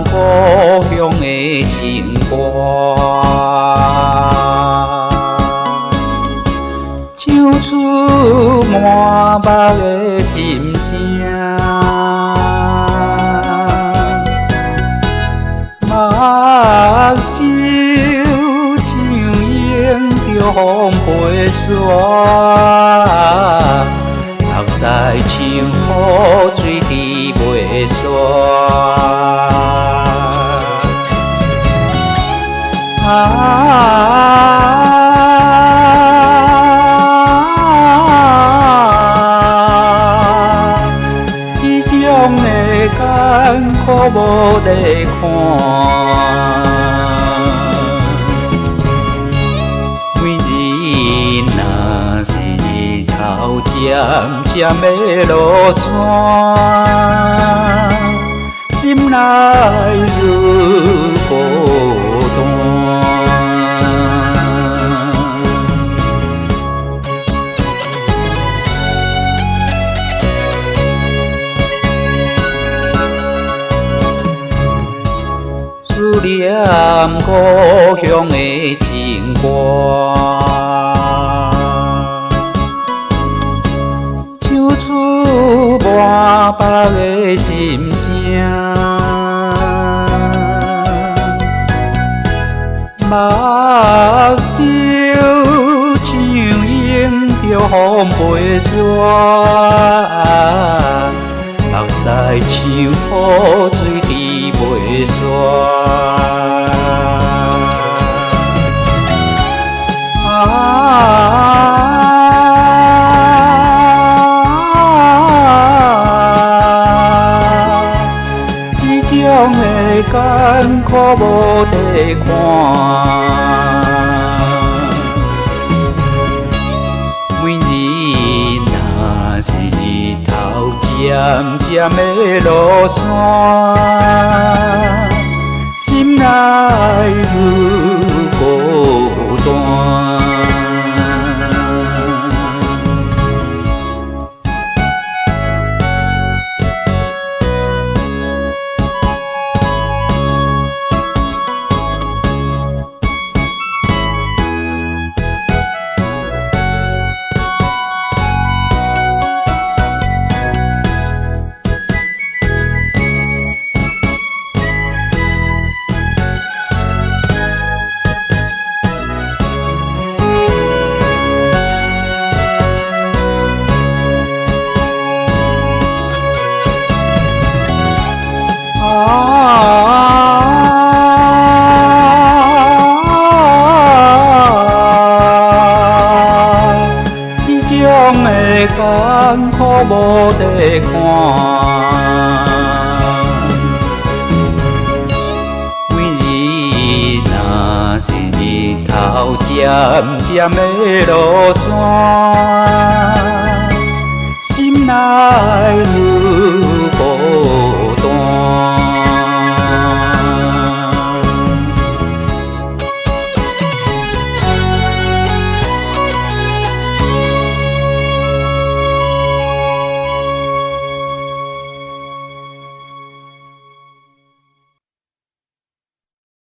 故乡的情歌，唱出满目的心声。目睭像迎着风飞沙，目屎像雨水滴袂煞。这种的艰苦无地看。若是日头渐渐要落山，心内愈孤单。思念故乡的情歌。满目的心声，目睭像迎着风飞沙，目屎像雨水滴袂煞。艰苦无地看，每日若是日头渐渐要落山，心内愈孤单。这种的艰苦无地看，每日若是日头渐渐要落山，心内愈